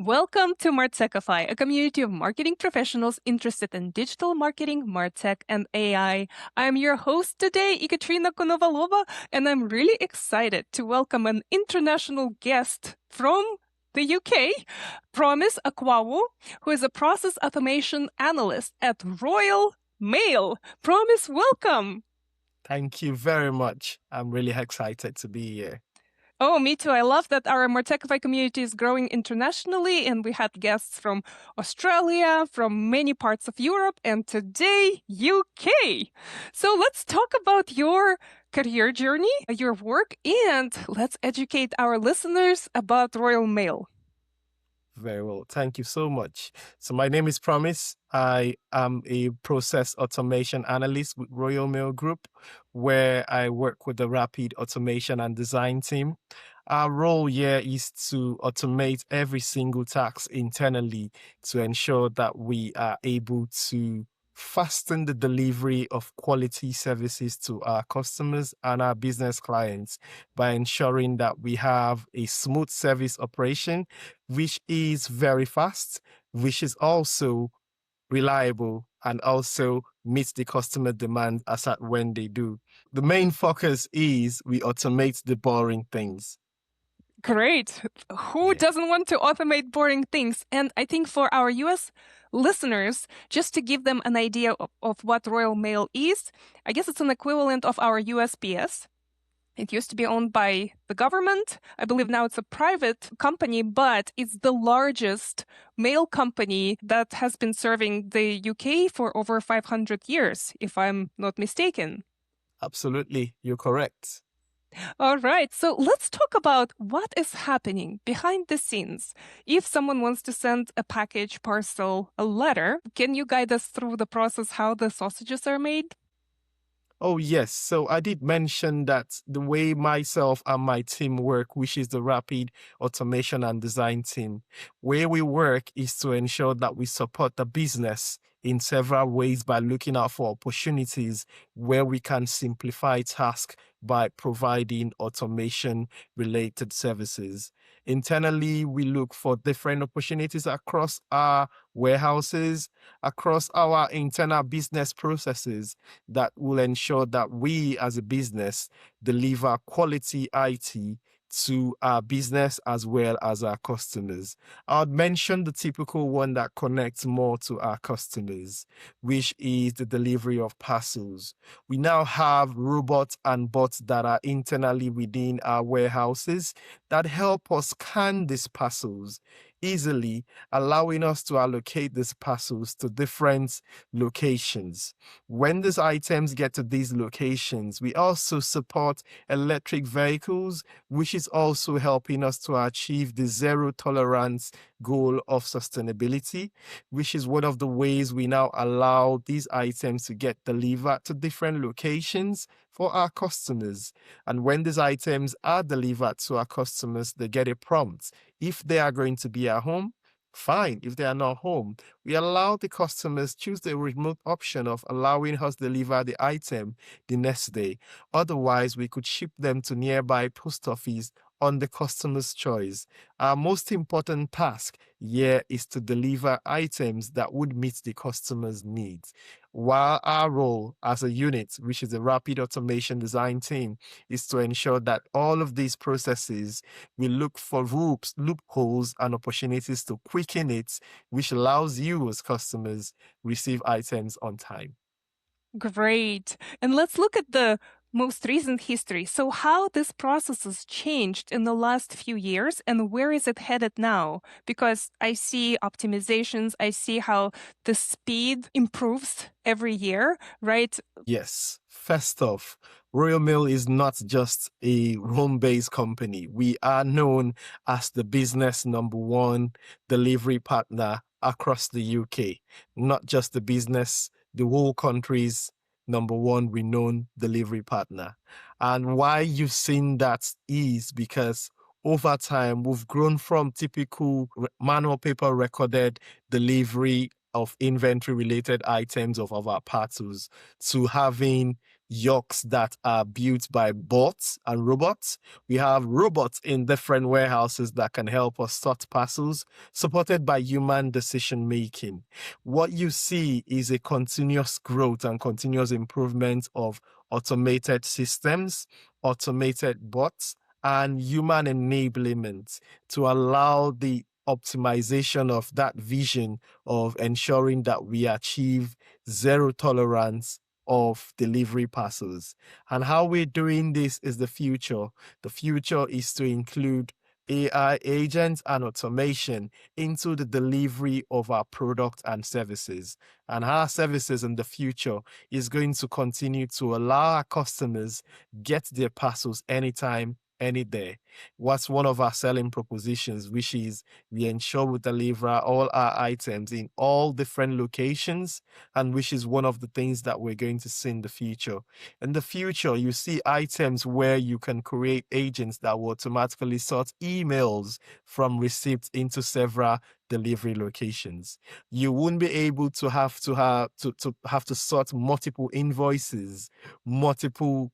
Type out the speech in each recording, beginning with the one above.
Welcome to Martechify, a community of marketing professionals interested in digital marketing, Martech, and AI. I'm your host today, Ekaterina Konovalova, and I'm really excited to welcome an international guest from the UK, Promise Akwaowo, who is a process automation analyst at Royal Mail. Promise, welcome. Thank you very much. I'm really excited to be here. Oh, me too. I love that our Martechify community is growing internationally, and we had guests from Australia, from many parts of Europe, and today, UK. So let's talk about your career journey, your work, and let's educate our listeners about Royal Mail. Very well. Thank you so much. So my name is Promise. I am a process automation analyst with Royal Mail Group, where I work with the rapid automation and design team. Our role here is to automate every single task internally to ensure that we are able to fasten the delivery of quality services to our customers and our business clients by ensuring that we have a smooth service operation, which is very fast, which is also reliable, and also meets the customer demand as at when they do. The main focus is we automate the boring things. Great. Who Yeah. doesn't want to automate boring things? And I think for our US listeners, just to give them an idea of what Royal Mail is, I guess it's an equivalent of our USPS. It used to be owned by the government. I believe now it's a private company, but it's the largest mail company that has been serving the UK for over 500 years, if I'm not mistaken. Absolutely, you're correct. All right, so let's talk about what is happening behind the scenes. If someone wants to send a package, parcel, a letter, can you guide us through the process how the sausages are made? Oh, yes. So I did mention that the way myself and my team work, which is the rapid automation and design team, where we work is to ensure that we support the business in several ways by looking out for opportunities where we can simplify tasks by providing automation related services. Internally, we look for different opportunities across our warehouses, across our internal business processes that will ensure that we as a business deliver quality IT to our business as well as our customers. I would mention the typical one that connects more to our customers, which is the delivery of parcels. We now have robots and bots that are internally within our warehouses that help us scan these parcels easily, allowing us to allocate these parcels to different locations. When these items get to these locations, we also support electric vehicles, which is also helping us to achieve the zero tolerance goal of sustainability, which is one of the ways we now allow these items to get delivered to different locations for our customers. And when these items are delivered to our customers, they get a prompt. If they are going to be at home, fine. If they are not home, we allow the customers choose the remote option of allowing us deliver the item the next day. Otherwise, we could ship them to nearby post office on the customer's choice. Our most important task here is to deliver items that would meet the customer's needs. While our role as a unit, which is the rapid automation design team, is to ensure that all of these processes, we look for loopholes and opportunities to quicken it, which allows you as customers receive items on time. Great. And let's look at the most recent history. So, how this process has changed in the last few years and where is it headed now? Because I see optimizations, I see how the speed improves every year, right? Yes. First off, Royal Mail is not just a home-based company. We are known as the business number one delivery partner across the UK. Not just the business, the whole country's number one renowned delivery partner. And why you've seen that is because over time, we've grown from typical manual paper recorded delivery of inventory related items of our parcels to having yokes that are built by bots and robots. We have robots in different warehouses that can help us sort parcels, supported by human decision making. What you see is a continuous growth and continuous improvement of automated systems, automated bots, and human enablement to allow the optimization of that vision of ensuring that we achieve zero tolerance of delivery parcels. And how we're doing this is the future. The future is to include AI agents and automation into the delivery of our product and services. And our services in the future is going to continue to allow our customers get their parcels anytime, any day. What's one of our selling propositions, which is we ensure we deliver all our items in all different locations, and which is one of the things that we're going to see in the future. In the future, you see items where you can create agents that will automatically sort emails from receipts into several delivery locations. You won't be able to have to sort multiple invoices, multiple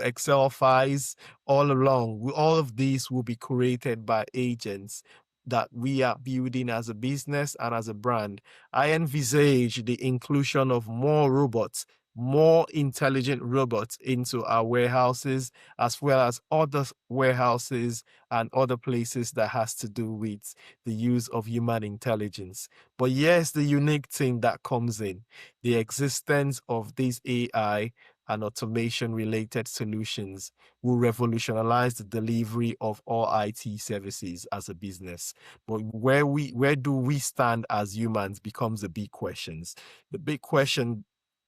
Excel files all along. All of these will be created by agents that we are building as a business and as a brand. I envisage the inclusion of more robots, more intelligent robots into our warehouses, as well as other warehouses and other places that has to do with the use of human intelligence. But yes, the unique thing that comes in, the existence of this AI and automation related solutions will revolutionize the delivery of all IT services as a business. But where do we stand as humans becomes the big questions. The big question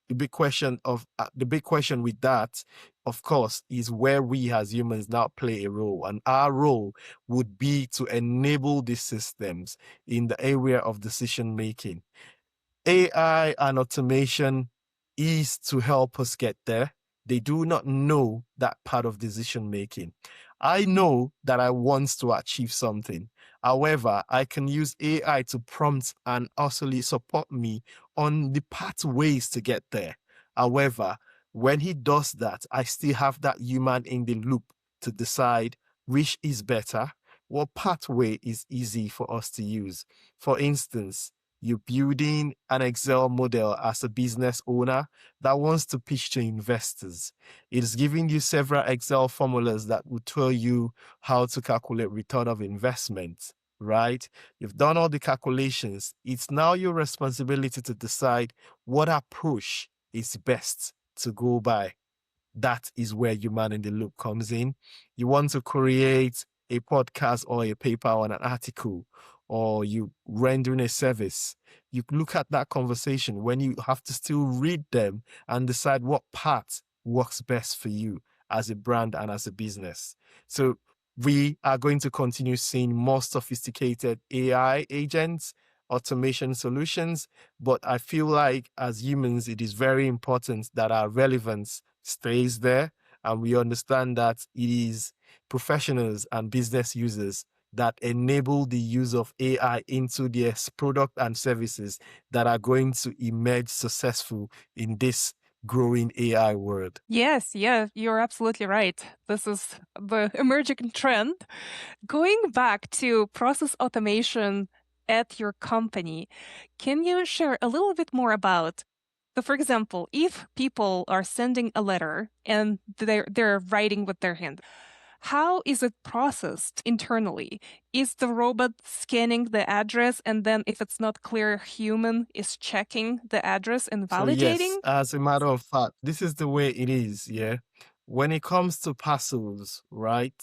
the big question with that, of course, is where we as humans now play a role, and our role would be to enable these systems in the area of decision making. AI and automation is to help us get there. They do not know that part of decision making. I know that I want to achieve something. However, I can use AI to prompt and also support me on the pathways to get there. However, when he does that, I still have that human in the loop to decide which is better, what pathway is easy for us to use. For instance, you're building an Excel model as a business owner that wants to pitch to investors. It's giving you several Excel formulas that will tell you how to calculate return of investment, right? You've done all the calculations. It's now your responsibility to decide what approach is best to go by. That is where human in the loop comes in. You want to create a podcast or a paper or an article, or you rendering a service. You look at that conversation when you have to still read them and decide what part works best for you as a brand and as a business. So we are going to continue seeing more sophisticated AI agents, automation solutions, but I feel like as humans, it is very important that our relevance stays there, and we understand that it is professionals and business users that enable the use of AI into their product and services that are going to emerge successful in this growing AI world. Yes, yeah, you're absolutely right. This is the emerging trend. Going back to process automation at your company, can you share a little bit more about, so for example, if people are sending a letter and they're writing with their hand, how is it processed internally? Is the robot scanning the address, and then if it's not clear, human is checking the address and So yes, validating? as a matter of fact, this is the way it is, yeah. When it comes to parcels, right,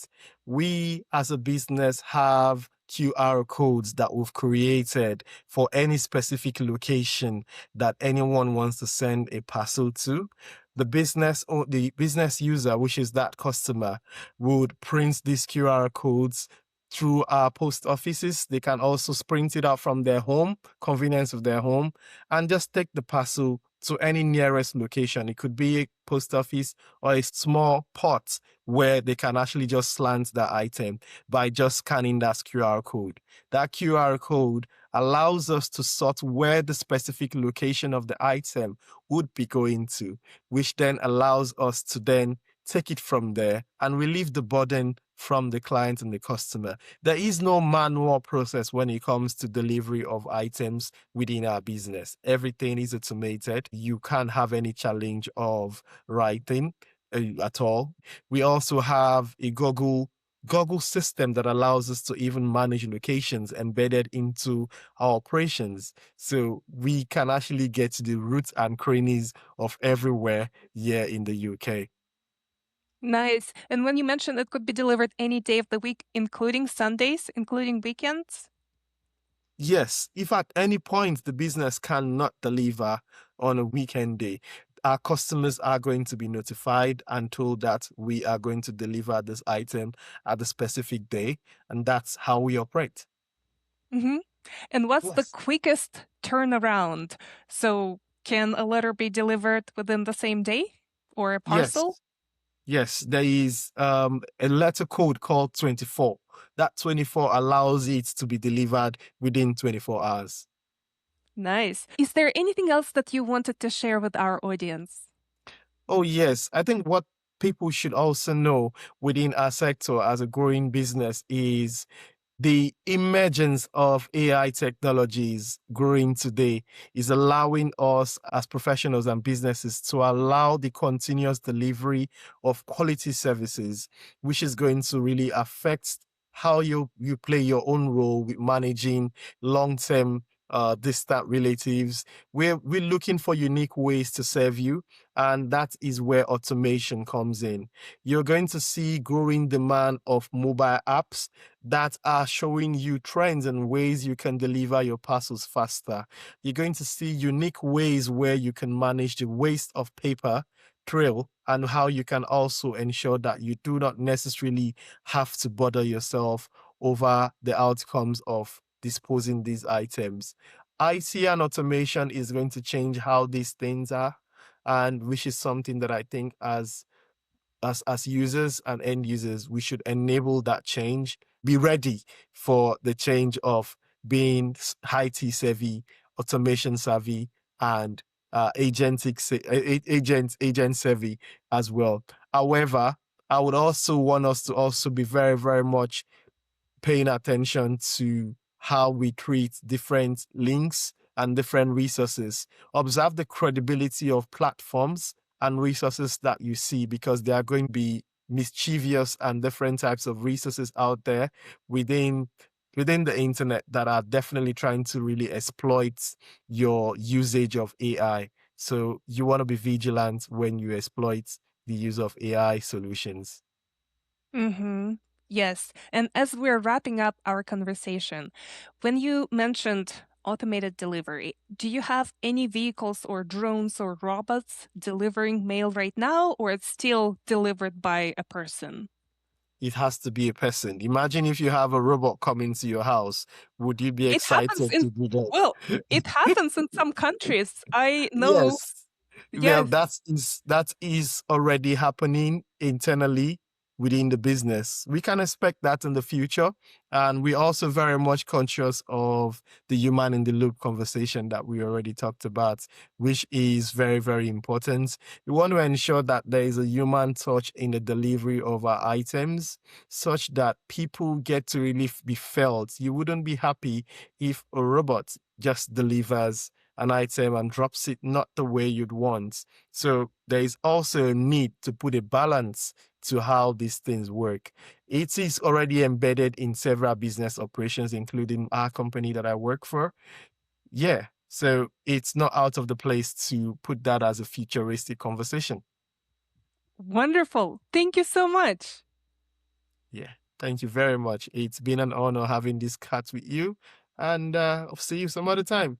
we as a business have QR codes that we've created for any specific location that anyone wants to send a parcel to. The business user, which is that customer, would print these QR codes, through our post offices. They can also sprint it out from their home, convenience of their home, and just take the parcel to any nearest location. It could be a post office or a small pot where they can actually just slant the item by just scanning that QR code. That QR code allows us to sort where the specific location of the item would be going to, which then allows us to then take it from there and relieve the burden from the client and the customer. There is no manual process when it comes to delivery of items within our business. Everything is automated. You can't have any challenge of writing at all. We also have a Google system that allows us to even manage locations embedded into our operations. So we can actually get to the roots and crannies of everywhere here in the UK. Nice. And when you mentioned it could be delivered any day of the week, including Sundays, including weekends? Yes, if at any point the business cannot deliver on a weekend day, our customers are going to be notified and told that we are going to deliver this item at a specific day, and that's how we operate. Mm-hmm. And what's the Yes. quickest turnaround? So can a letter be delivered within the same day or a parcel? Yes. Yes, there is a letter code called 24. That 24 allows it to be delivered within 24 hours. Nice. Is there anything else that you wanted to share with our audience? Oh, yes. I think what people should also know within our sector as a growing business is the emergence of AI technologies growing today is allowing us as professionals and businesses to allow the continuous delivery of quality services, which is going to really affect how you play your own role with managing long-term distant relatives. We're looking for unique ways to serve you, and that is where automation comes in. You're going to see growing demand of mobile apps that are showing you trends and ways you can deliver your parcels faster. You're going to see unique ways where you can manage the waste of paper trail and how you can also ensure that you do not necessarily have to bother yourself over the outcomes of disposing these items. IT and automation is going to change how these things are, and which is something that I think as users and end users, we should enable that change, be ready for the change of being IT savvy, automation savvy, and agent savvy as well. However, I would also want us to also be very, very much paying attention to how we treat different links and different resources. Observe the credibility of platforms and resources that you see, because there are going to be mischievous and different types of resources out there within the internet that are definitely trying to really exploit your usage of AI. So you want to be vigilant when you exploit the use of AI solutions. Mm-hmm. Yes. And as we're wrapping up our conversation, when you mentioned automated delivery, do you have any vehicles or drones or robots delivering mail right now, or it's still delivered by a person? It has to be a person. Imagine if you have a robot coming to your house. Would you be It happens excited in, to do that? well, it happens in some countries. I know. Yes. Well, Yes. that is already happening internally within the business. We can expect that in the future. And we're also very much conscious of the human in the loop conversation that we already talked about, which is very, very important. We want to ensure that there is a human touch in the delivery of our items such that people get to really be felt. You wouldn't be happy if a robot just delivers an item and drops it not the way you'd want. So there is also a need to put a balance to how these things work. It is already embedded in several business operations, including our company that I work for. Yeah. So it's not out of the place to put that as a futuristic conversation. Wonderful. Thank you so much. Yeah. Thank you very much. It's been an honor having this chat with you, and I'll see you some other time.